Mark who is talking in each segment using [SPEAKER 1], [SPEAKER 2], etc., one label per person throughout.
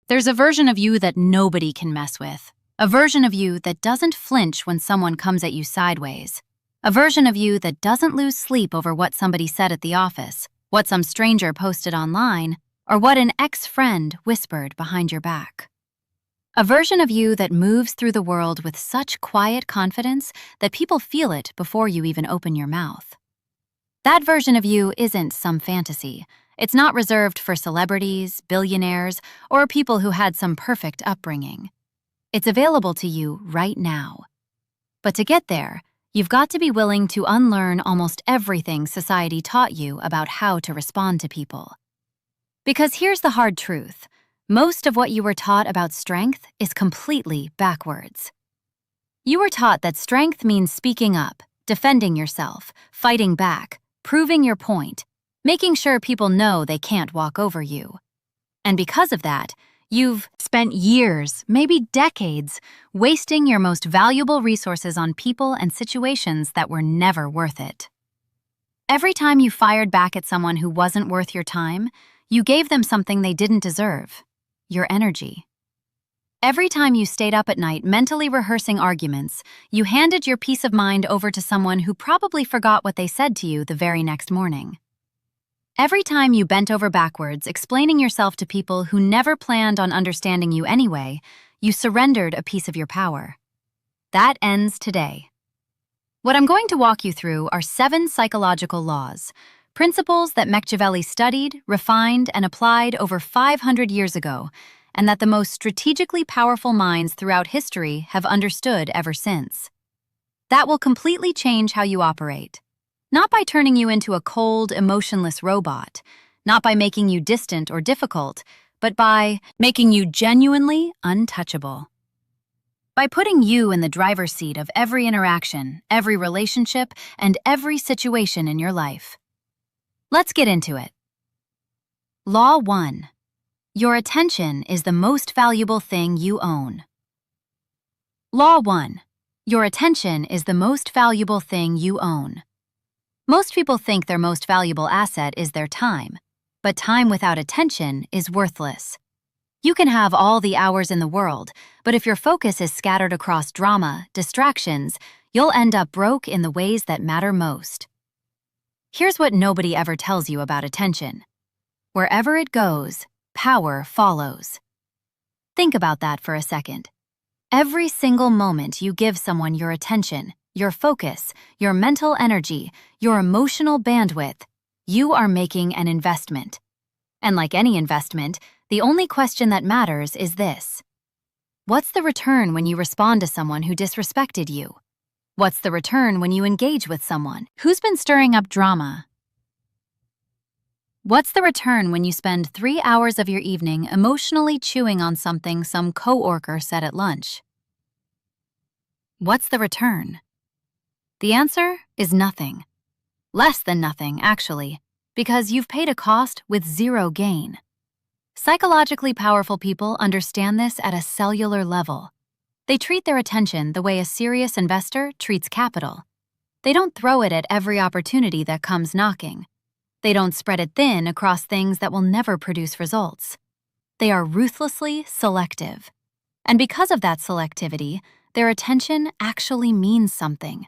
[SPEAKER 1] There's a version of you that nobody can mess with. A version of you that doesn't flinch when someone comes at you sideways. A version of you that doesn't lose sleep over what somebody said at the office, what some stranger posted online, or what an ex-friend whispered behind your back. A version of you that moves through the world with such quiet confidence that people feel it before you even open your mouth. That version of you isn't some fantasy. It's not reserved for celebrities, billionaires, or people who had some perfect upbringing. It's available to you right now. But to get there, you've got to be willing to unlearn almost everything society taught you about how to respond to people. Because here's the hard truth. Most of what you were taught about strength is completely backwards. You were taught that strength means speaking up, defending yourself, fighting back, proving your point, making sure people know they can't walk over you. And because of that, you've spent years, maybe decades, wasting your most valuable resources on people and situations that were never worth it. Every time you fired back at someone who wasn't worth your time, you gave them something they didn't deserve: your energy. Every time you stayed up at night mentally rehearsing arguments, you handed your peace of mind over to someone who probably forgot what they said to you the very next morning. Every time you bent over backwards explaining yourself to people who never planned on understanding you anyway, you surrendered a piece of your power. That ends today. What I'm going to walk you through are 7 psychological laws, principles that Machiavelli studied, refined, and applied over 500 years ago, and that the most strategically powerful minds throughout history have understood ever since. That will completely change how you operate. Not by turning you into a cold, emotionless robot, not by making you distant or difficult, but by making you genuinely untouchable. By putting you in the driver's seat of every interaction, every relationship, and every situation in your life. Let's get into it. Law 1. Your attention is the most valuable thing you own. Law 1. Your attention is the most valuable thing you own. Most people think their most valuable asset is their time, but time without attention is worthless. You can have all the hours in the world, but if your focus is scattered across drama, distractions, you'll end up broke in the ways that matter most. Here's what nobody ever tells you about attention. Wherever it goes, power follows. Think about that for a second. Every single moment you give someone your attention, your focus, your mental energy, your emotional bandwidth, you are making an investment. And like any investment, the only question that matters is this: what's the return when you respond to someone who disrespected you? What's the return when you engage with someone who's been stirring up drama? What's the return when you spend 3 hours of your evening emotionally chewing on something some coworker said at lunch? What's the return? The answer is nothing. Less than nothing, actually, because you've paid a cost with zero gain. Psychologically powerful people understand this at a cellular level. They treat their attention the way a serious investor treats capital. They don't throw it at every opportunity that comes knocking. They don't spread it thin across things that will never produce results. They are ruthlessly selective. And because of that selectivity, their attention actually means something.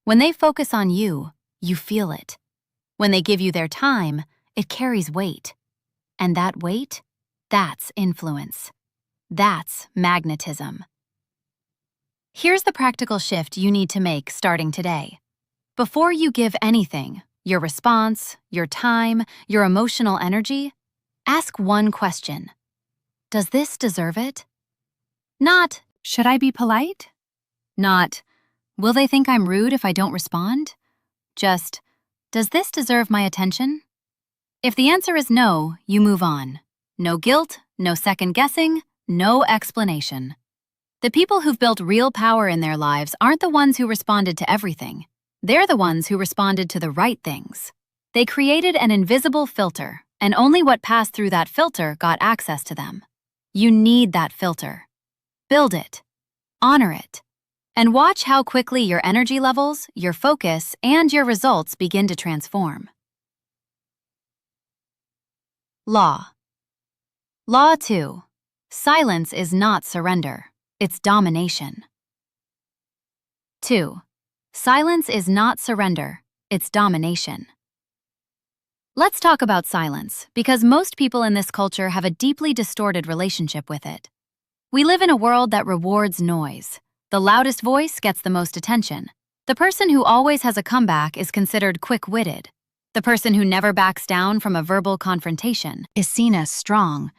[SPEAKER 1] When they focus on you, you feel it. When they give you their time, it carries weight. And that weight, that's influence. That's magnetism. Here's the practical shift you need to make starting today. Before you give anything, your response, your time, your emotional energy, ask one question. Does this deserve it? Not, should I be polite? Not, will they think I'm rude if I don't respond? Just, does this deserve my attention? If the answer is no, you move on. No guilt, no second guessing, no explanation. The people who've built real power in their lives aren't the ones who responded to everything. They're the ones who responded to the right things. They created an invisible filter, and only what passed through that filter got access to them. You need that filter. Build it. Honor it. And watch how quickly your energy levels, your focus, and your results begin to transform. Law 2. Silence is not surrender, it's domination. 2. Silence is not surrender, it's domination. Let's talk about silence, because most people in this culture have a deeply distorted relationship with it. We live in a world that rewards noise. The loudest voice gets the most attention. The person who always has a comeback is considered quick-witted. The person who never backs down from a verbal confrontation is seen as strong.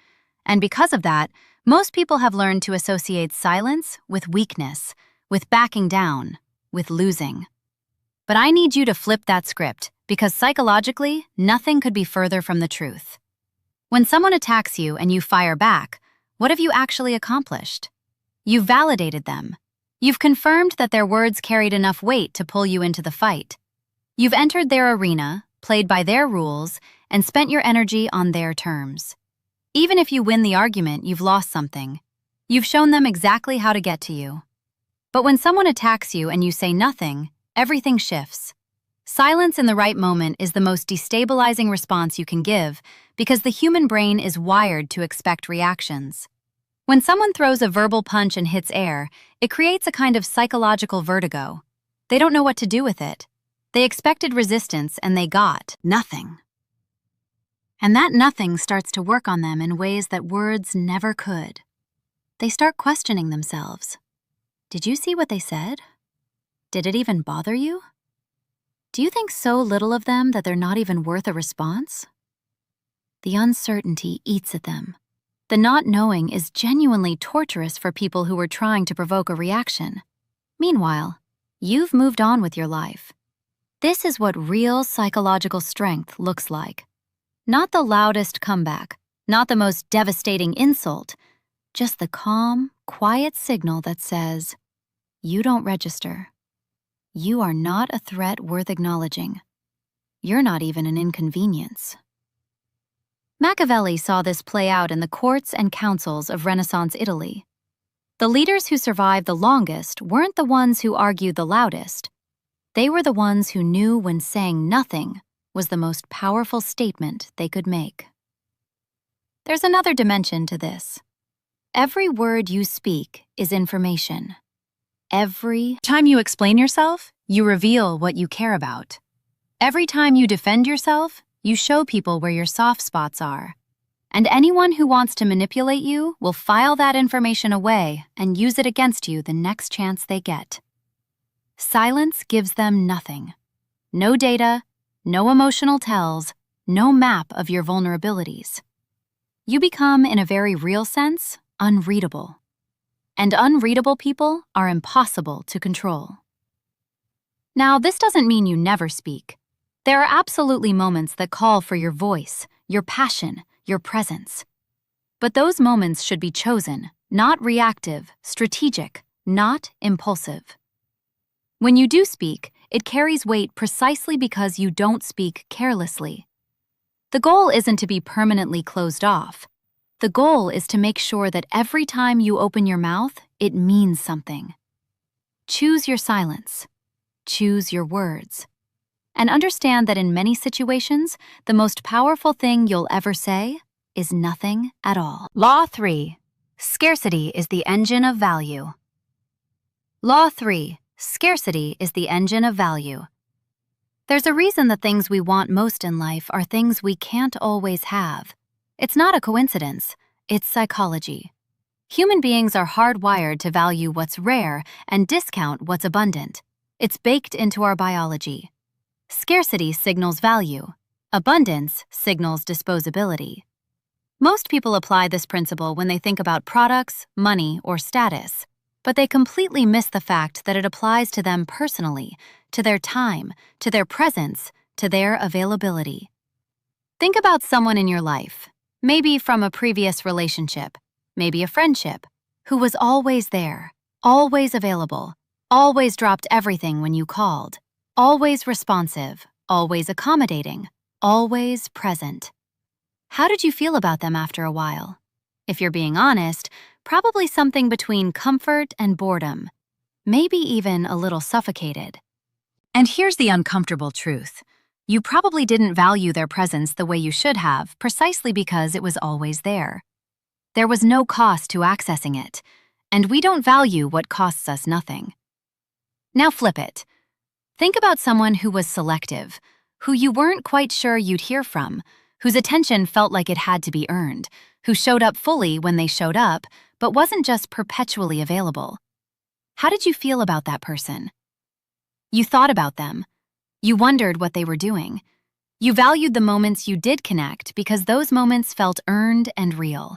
[SPEAKER 1] And because of that, most people have learned to associate silence with weakness, with backing down, with losing. But I need you to flip that script, because psychologically, nothing could be further from the truth. When someone attacks you and you fire back, what have you actually accomplished? You've validated them. You've confirmed that their words carried enough weight to pull you into the fight. You've entered their arena, played by their rules, and spent your energy on their terms. Even if you win the argument, you've lost something. You've shown them exactly how to get to you. But when someone attacks you and you say nothing, everything shifts. Silence in the right moment is the most destabilizing response you can give because the human brain is wired to expect reactions. When someone throws a verbal punch and hits air, it creates a kind of psychological vertigo. They don't know what to do with it. They expected resistance and they got nothing. And that nothing starts to work on them in ways that words never could. They start questioning themselves. Did you see what they said? Did it even bother you? Do you think so little of them that they're not even worth a response? The uncertainty eats at them. The not knowing is genuinely torturous for people who are trying to provoke a reaction. Meanwhile, you've moved on with your life. This is what real psychological strength looks like. Not the loudest comeback, not the most devastating insult, just the calm, quiet signal that says, "You don't register. You are not a threat worth acknowledging. You're not even an inconvenience." Machiavelli saw this play out in the courts and councils of Renaissance Italy. The leaders who survived the longest weren't the ones who argued the loudest. They were the ones who knew when saying nothing was the most powerful statement they could make. There's another dimension to this. Every word you speak is information. Every time you explain yourself, you reveal what you care about. Every time you defend yourself, you show people where your soft spots are. And anyone who wants to manipulate you will file that information away and use it against you the next chance they get. Silence gives them nothing. No data, no emotional tells, no map of your vulnerabilities. You become, in a very real sense, unreadable. And unreadable people are impossible to control. Now, this doesn't mean you never speak. There are absolutely moments that call for your voice, your passion, your presence. But those moments should be chosen, not reactive, strategic, not impulsive. When you do speak, it carries weight precisely because you don't speak carelessly. The goal isn't to be permanently closed off. The goal is to make sure that every time you open your mouth, it means something. Choose your silence. Choose your words. And understand that in many situations, the most powerful thing you'll ever say is nothing at all. Law 3. Scarcity is the engine of value. Law 3. Scarcity is the engine of value. There's a reason the things we want most in life are things we can't always have. It's not a coincidence, it's psychology. Human beings are hardwired to value what's rare and discount what's abundant. It's baked into our biology. Scarcity signals value. Abundance signals disposability. Most people apply this principle when they think about products, money, or status, but they completely miss the fact that it applies to them personally, to their time, to their presence, to their availability. Think about someone in your life, maybe from a previous relationship, maybe a friendship, who was always there, always available, always dropped everything when you called, always responsive, always accommodating, always present. How did you feel about them after a while? If you're being honest, probably something between comfort and boredom, maybe even a little suffocated. And here's the uncomfortable truth. You probably didn't value their presence the way you should have, precisely because it was always there. There was no cost to accessing it, and we don't value what costs us nothing. Now flip it. Think about someone who was selective, who you weren't quite sure you'd hear from, whose attention felt like it had to be earned, who showed up fully when they showed up, but wasn't just perpetually available. How did you feel about that person? You thought about them. You wondered what they were doing. You valued the moments you did connect because those moments felt earned and real.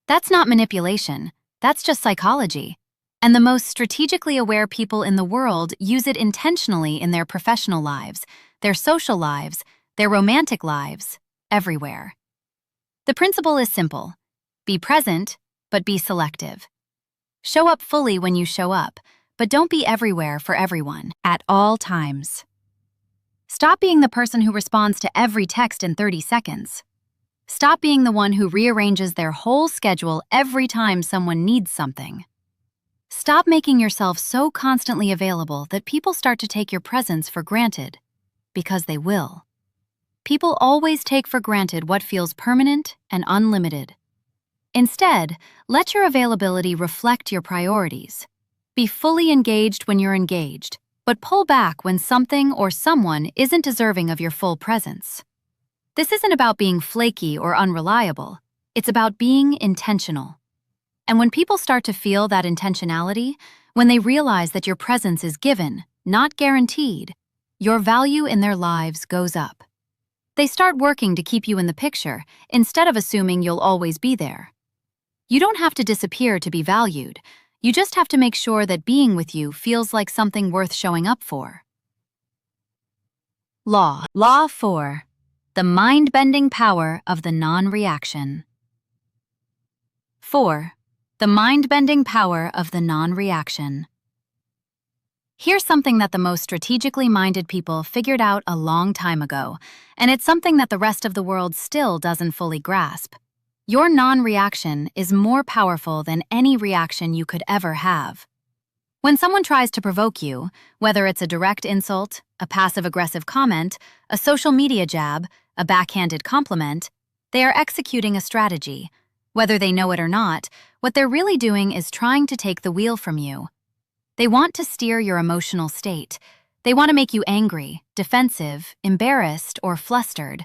[SPEAKER 1] That's not manipulation. That's just psychology. And the most strategically aware people in the world use it intentionally in their professional lives, their social lives, their romantic lives, everywhere. The principle is simple. Be present, but be selective. Show up fully when you show up, but don't be everywhere for everyone, at all times. Stop being the person who responds to every text in 30 seconds. Stop being the one who rearranges their whole schedule every time someone needs something. Stop making yourself so constantly available that people start to take your presence for granted, because they will. People always take for granted what feels permanent and unlimited. Instead, let your availability reflect your priorities. Be fully engaged when you're engaged, but pull back when something or someone isn't deserving of your full presence. This isn't about being flaky or unreliable. It's about being intentional. And when people start to feel that intentionality, when they realize that your presence is given, not guaranteed, your value in their lives goes up. They start working to keep you in the picture instead of assuming you'll always be there. You don't have to disappear to be valued. You just have to make sure that being with you feels like something worth showing up for. Law 4. The mind-bending power of the non-reaction. 4. The mind-bending power of the non-reaction. Here's something that the most strategically minded people figured out a long time ago, and it's something that the rest of the world still doesn't fully grasp. Your non-reaction is more powerful than any reaction you could ever have. When someone tries to provoke you, whether it's a direct insult, a passive-aggressive comment, a social media jab, a backhanded compliment, they are executing a strategy. Whether they know it or not, what they're really doing is trying to take the wheel from you. They want to steer your emotional state. They want to make you angry, defensive, embarrassed, or flustered.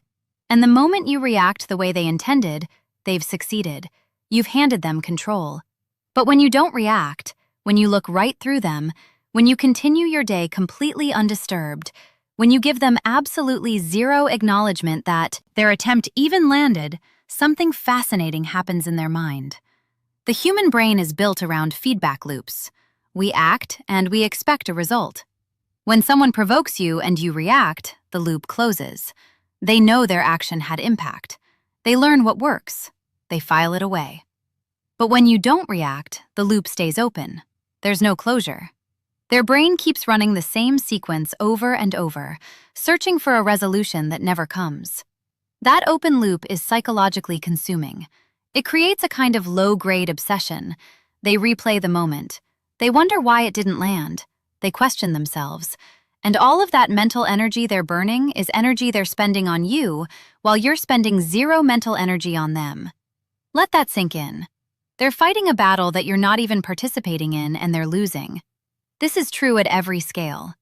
[SPEAKER 1] And the moment you react the way they intended, they've succeeded. You've handed them control. But when you don't react, when you look right through them, when you continue your day completely undisturbed, when you give them absolutely zero acknowledgement that their attempt even landed, something fascinating happens in their mind. The human brain is built around feedback loops. We act and we expect a result. When someone provokes you and you react, the loop closes. They know their action had impact. They learn what works. They file it away. But when you don't react, the loop stays open. There's no closure. Their brain keeps running the same sequence over and over, searching for a resolution that never comes. That open loop is psychologically consuming. It creates a kind of low-grade obsession. They replay the moment. They wonder why it didn't land. They question themselves. And all of that mental energy they're burning is energy they're spending on you, while you're spending zero mental energy on them. Let that sink in. They're fighting a battle that you're not even participating in, and they're losing. This is true at every scale.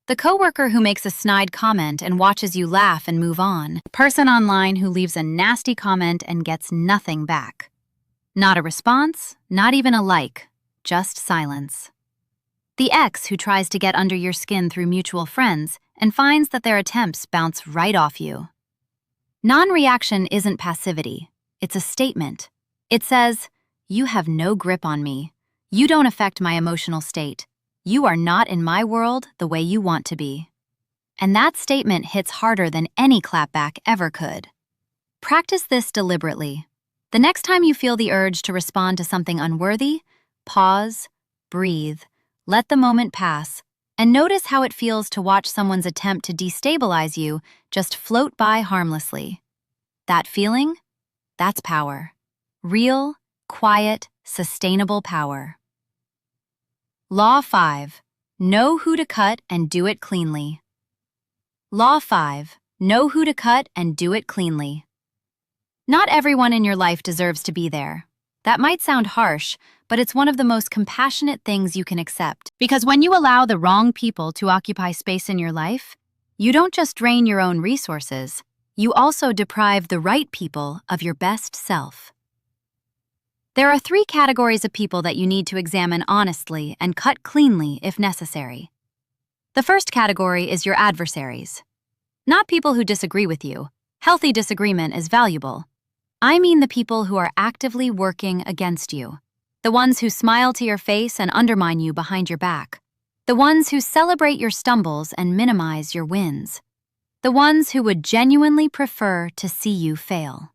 [SPEAKER 1] The coworker who makes a snide comment and watches you laugh and move on. The person online who leaves a nasty comment and gets nothing back. Not a response, not even a like, just silence. The ex who tries to get under your skin through mutual friends and finds that their attempts bounce right off you. Non-reaction isn't passivity, it's a statement. It says, "You have no grip on me. You don't affect my emotional state. You are not in my world the way you want to be." And that statement hits harder than any clapback ever could. Practice this deliberately. The next time you feel the urge to respond to something unworthy, pause, breathe, let the moment pass, and notice how it feels to watch someone's attempt to destabilize you just float by harmlessly. That feeling? That's power. Real, quiet, sustainable power. Law 5. Know who to cut and do it cleanly. Law 5. Know who to cut and do it cleanly. Not everyone in your life deserves to be there. That might sound harsh, but it's one of the most compassionate things you can accept. Because when you allow the wrong people to occupy space in your life, you don't just drain your own resources, you also deprive the right people of your best self. There are 3 categories of people that you need to examine honestly and cut cleanly if necessary. The first category is your adversaries. Not people who disagree with you. Healthy disagreement is valuable. I mean the people who are actively working against you. The ones who smile to your face and undermine you behind your back. The ones who celebrate your stumbles and minimize your wins. The ones who would genuinely prefer to see you fail.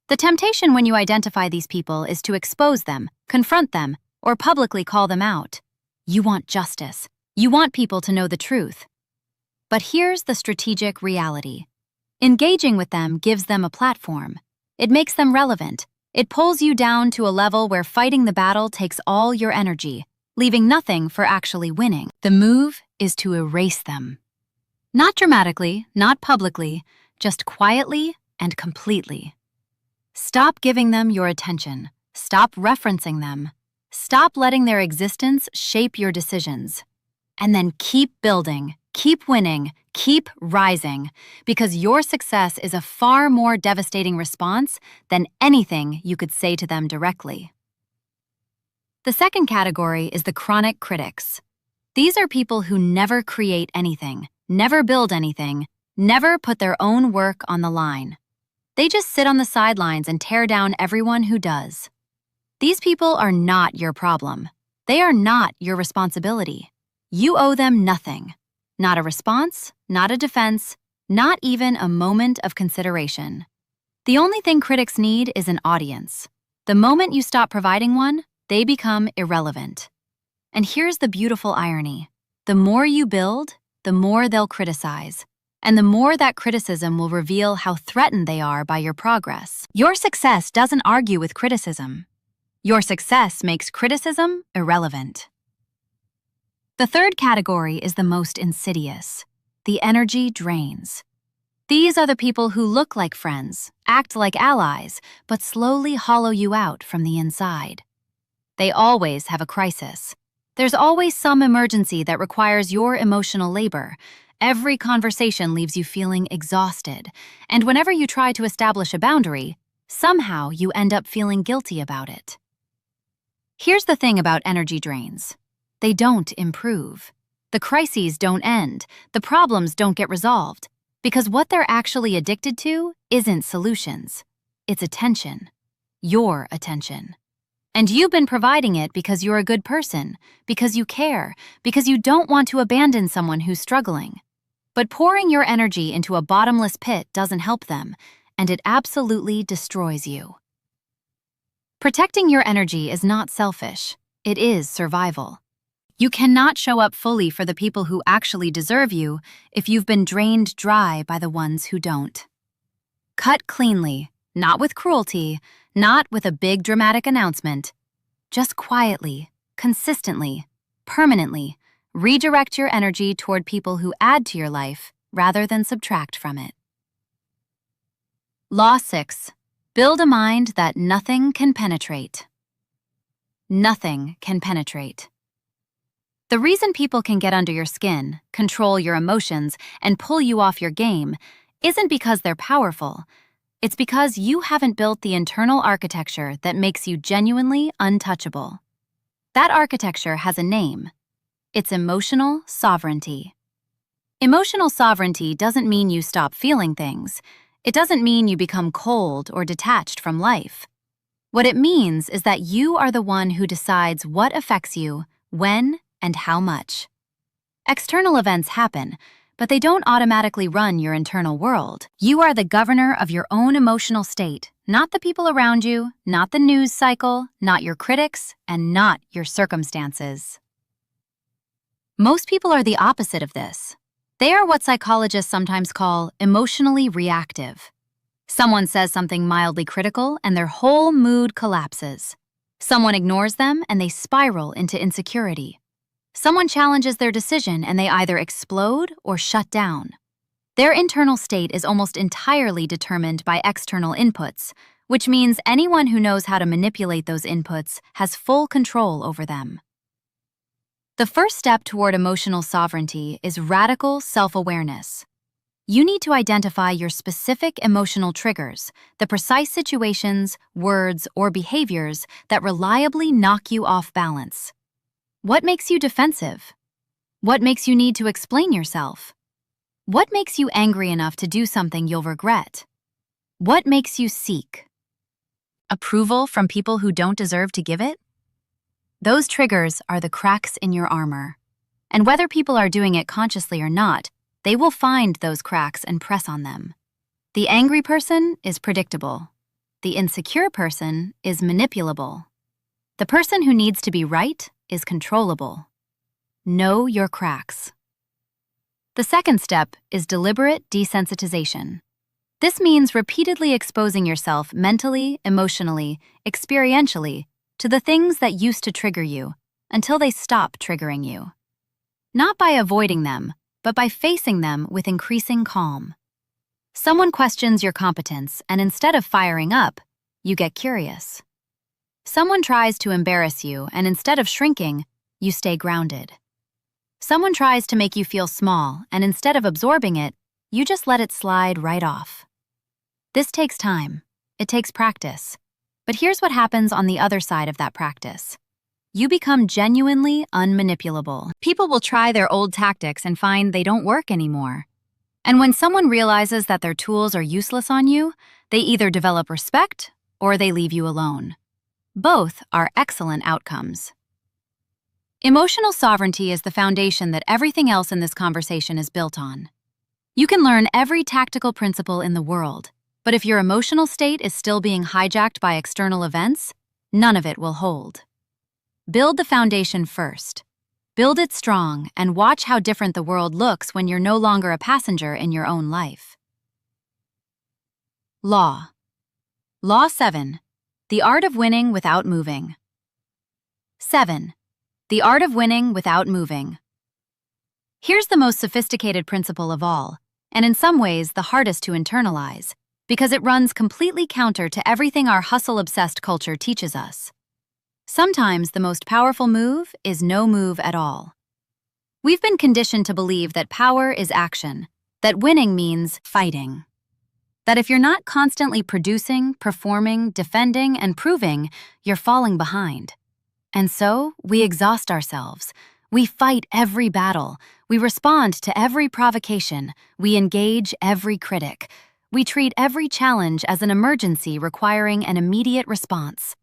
[SPEAKER 1] The temptation when you identify these people is to expose them, confront them, or publicly call them out. You want justice. You want people to know the truth. But here's the strategic reality. Engaging with them gives them a platform. It makes them relevant. It pulls you down to a level where fighting the battle takes all your energy, leaving nothing for actually winning. The move is to erase them. Not dramatically, not publicly, just quietly and completely. Stop giving them your attention. Stop referencing them. Stop letting their existence shape your decisions. And then keep building, keep winning, keep rising, because your success is a far more devastating response than anything you could say to them directly. The second category is the chronic critics. These are people who never create anything, never build anything, never put their own work on the line. They just sit on the sidelines and tear down everyone who does. These people are not your problem. They are not your responsibility. You owe them nothing. Not a response, not a defense, not even a moment of consideration. The only thing critics need is an audience. The moment you stop providing one, they become irrelevant. And here's the beautiful irony. The more you build, the more they'll criticize. And the more that criticism will reveal how threatened they are by your progress. Your success doesn't argue with criticism. Your success makes criticism irrelevant. The third category is the most insidious. The energy drains. These are the people who look like friends, act like allies, but slowly hollow you out from the inside. They always have a crisis. There's always some emergency that requires your emotional labor. Every conversation leaves you feeling exhausted, and whenever you try to establish a boundary, somehow you end up feeling guilty about it. Here's the thing about energy drains. They don't improve. The crises don't end. The problems don't get resolved. Because what they're actually addicted to isn't solutions. It's attention. Your attention. And you've been providing it because you're a good person, because you care, because you don't want to abandon someone who's struggling. But pouring your energy into a bottomless pit doesn't help them, and it absolutely destroys you. Protecting your energy is not selfish. It is survival. You cannot show up fully for the people who actually deserve you if you've been drained dry by the ones who don't. Cut cleanly, not with cruelty, not with a big dramatic announcement. Just quietly, consistently, permanently, redirect your energy toward people who add to your life rather than subtract from it. Law 6. Build a mind that nothing can penetrate. Nothing can penetrate. The reason people can get under your skin, control your emotions, and pull you off your game isn't because they're powerful. It's because you haven't built the internal architecture that makes you genuinely untouchable. That architecture has a name. It's emotional sovereignty. Emotional sovereignty doesn't mean you stop feeling things. It doesn't mean you become cold or detached from life. What it means is that you are the one who decides what affects you, when, and how much. External events happen, but they don't automatically run your internal world. You are the governor of your own emotional state, not the people around you, not the news cycle, not your critics, and not your circumstances. Most people are the opposite of this. They are what psychologists sometimes call emotionally reactive. Someone says something mildly critical and their whole mood collapses. Someone ignores them and they spiral into insecurity. Someone challenges their decision and they either explode or shut down. Their internal state is almost entirely determined by external inputs, which means anyone who knows how to manipulate those inputs has full control over them. The first step toward emotional sovereignty is radical self-awareness. You need to identify your specific emotional triggers, the precise situations, words, or behaviors that reliably knock you off balance. What makes you defensive? What makes you need to explain yourself? What makes you angry enough to do something you'll regret? What makes you seek approval from people who don't deserve to give it? Those triggers are the cracks in your armor. And whether people are doing it consciously or not, they will find those cracks and press on them. The angry person is predictable. The insecure person is manipulable. The person who needs to be right is controllable. Know your cracks. The second step is deliberate desensitization. This means repeatedly exposing yourself mentally, emotionally, experientially to the things that used to trigger you until they stop triggering you. Not by avoiding them, but by facing them with increasing calm. Someone questions your competence, and instead of firing up, you get curious. Someone tries to embarrass you, and instead of shrinking, you stay grounded. Someone tries to make you feel small, and instead of absorbing it, you just let it slide right off. This takes time. It takes practice. But here's what happens on the other side of that practice. You become genuinely unmanipulable. People will try their old tactics and find they don't work anymore. And when someone realizes that their tools are useless on you, they either develop respect or they leave you alone. Both are excellent outcomes. Emotional sovereignty is the foundation that everything else in this conversation is built on. You can learn every tactical principle in the world, but if your emotional state is still being hijacked by external events, none of it will hold. Build the foundation first. Build it strong and watch how different the world looks when you're no longer a passenger in your own life. Law 7. The art of winning without moving. 7. The art of winning without moving. Here's the most sophisticated principle of all, and in some ways the hardest to internalize, because it runs completely counter to everything our hustle-obsessed culture teaches us. Sometimes the most powerful move is no move at all. We've been conditioned to believe that power is action, that winning means fighting. That if you're not constantly producing, performing, defending, and proving, you're falling behind. And so, we exhaust ourselves. We fight every battle. We respond to every provocation. We engage every critic. We treat every challenge as an emergency requiring an immediate response.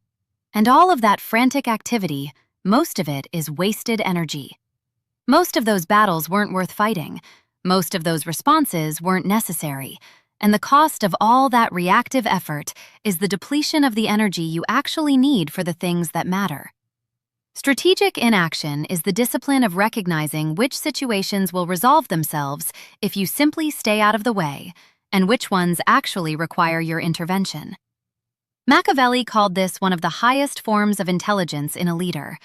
[SPEAKER 1] And all of that frantic activity, most of it is wasted energy. Most of those battles weren't worth fighting. Most of those responses weren't necessary. And the cost of all that reactive effort is the depletion of the energy you actually need for the things that matter. Strategic inaction is the discipline of recognizing which situations will resolve themselves if you simply stay out of the way, and which ones actually require your intervention. Machiavelli called this one of the highest forms of intelligence in a leader.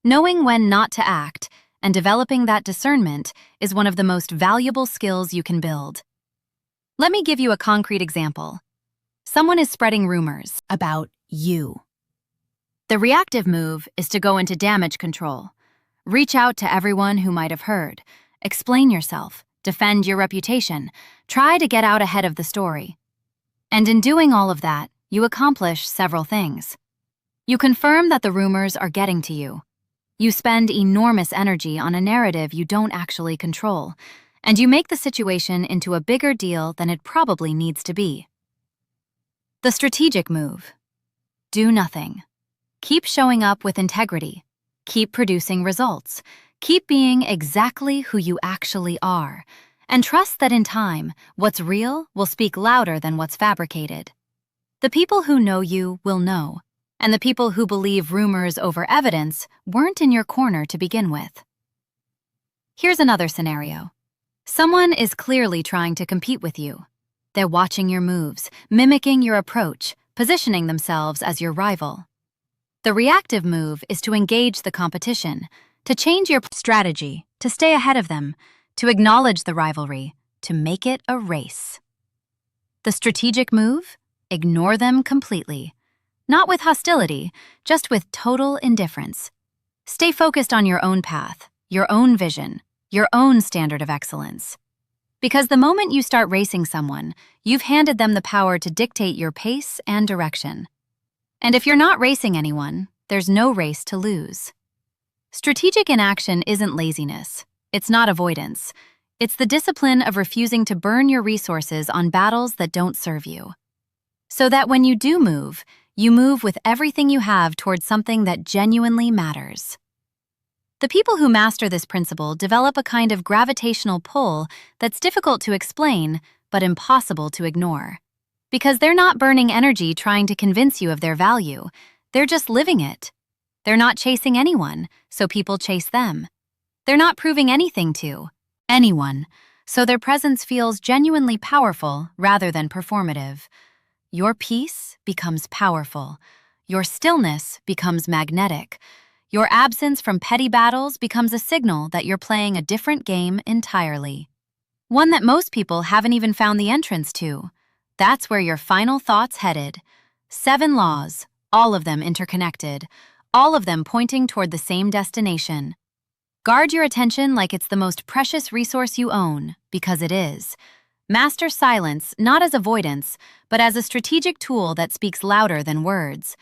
[SPEAKER 1] Knowing when not to act and developing that discernment is one of the most valuable skills you can build. Let me give you a concrete example. Someone is spreading rumors about you. The reactive move is to go into damage control. Reach out to everyone who might have heard. Explain yourself. Defend your reputation. Try to get out ahead of the story. And in doing all of that, you accomplish several things. You confirm that the rumors are getting to you. You spend enormous energy on a narrative you don't actually control, and you make the situation into a bigger deal than it probably needs to be. The strategic move. Do nothing. Keep showing up with integrity. Keep producing results. Keep being exactly who you actually are. And trust that in time, what's real will speak louder than what's fabricated. The people who know you will know, and the people who believe rumors over evidence weren't in your corner to begin with. Here's another scenario. Someone is clearly trying to compete with you. They're watching your moves, mimicking your approach, positioning themselves as your rival. The reactive move is to engage the competition, to change your strategy, to stay ahead of them, to acknowledge the rivalry, to make it a race. The strategic move? Ignore them completely. Not with hostility, just with total indifference. Stay focused on your own path, your own vision, your own standard of excellence. Because the moment you start racing someone, you've handed them the power to dictate your pace and direction. And if you're not racing anyone, there's no race to lose. Strategic inaction isn't laziness. It's not avoidance. It's the discipline of refusing to burn your resources on battles that don't serve you. So that when you do move, you move with everything you have towards something that genuinely matters. The people who master this principle develop a kind of gravitational pull that's difficult to explain, but impossible to ignore. Because they're not burning energy trying to convince you of their value, they're just living it. They're not chasing anyone, so people chase them. They're not proving anything to anyone, so their presence feels genuinely powerful rather than performative. Your peace becomes powerful. Your stillness becomes magnetic. Your absence from petty battles becomes a signal that you're playing a different game entirely. One that most people haven't even found the entrance to. That's where your final thoughts headed. 7 laws, all of them interconnected, all of them pointing toward the same destination. Guard your attention like it's the most precious resource you own, because it is. Master silence not as avoidance, but as a strategic tool that speaks louder than words.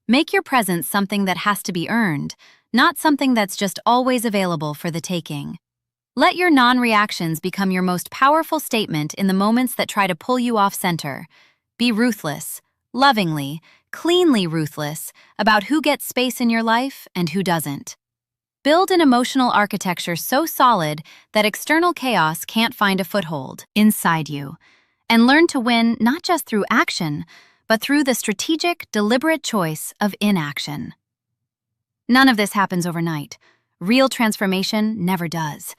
[SPEAKER 1] Make your presence something that has to be earned, not something that's just always available for the taking. Let your non-reactions become your most powerful statement in the moments that try to pull you off center. Be ruthless, lovingly, cleanly ruthless about who gets space in your life and who doesn't. Build an emotional architecture so solid that external chaos can't find a foothold inside you. And learn to win not just through action, but through the strategic, deliberate choice of inaction. None of this happens overnight. Real transformation never does.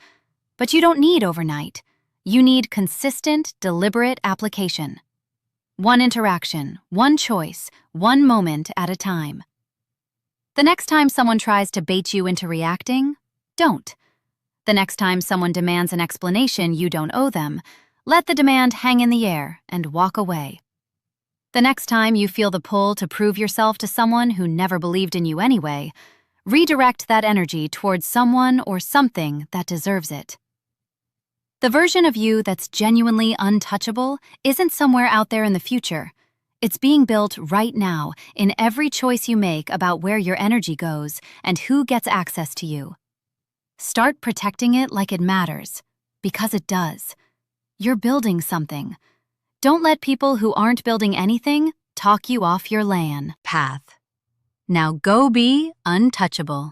[SPEAKER 1] But you don't need overnight. You need consistent, deliberate application. One interaction, one choice, one moment at a time. The next time someone tries to bait you into reacting, don't. The next time someone demands an explanation you don't owe them, let the demand hang in the air and walk away. The next time you feel the pull to prove yourself to someone who never believed in you anyway, redirect that energy towards someone or something that deserves it. The version of you that's genuinely untouchable isn't somewhere out there in the future. It's being built right now in every choice you make about where your energy goes and who gets access to you. Start protecting it like it matters, because it does. You're building something. Don't let people who aren't building anything talk you off your path. Now go be untouchable.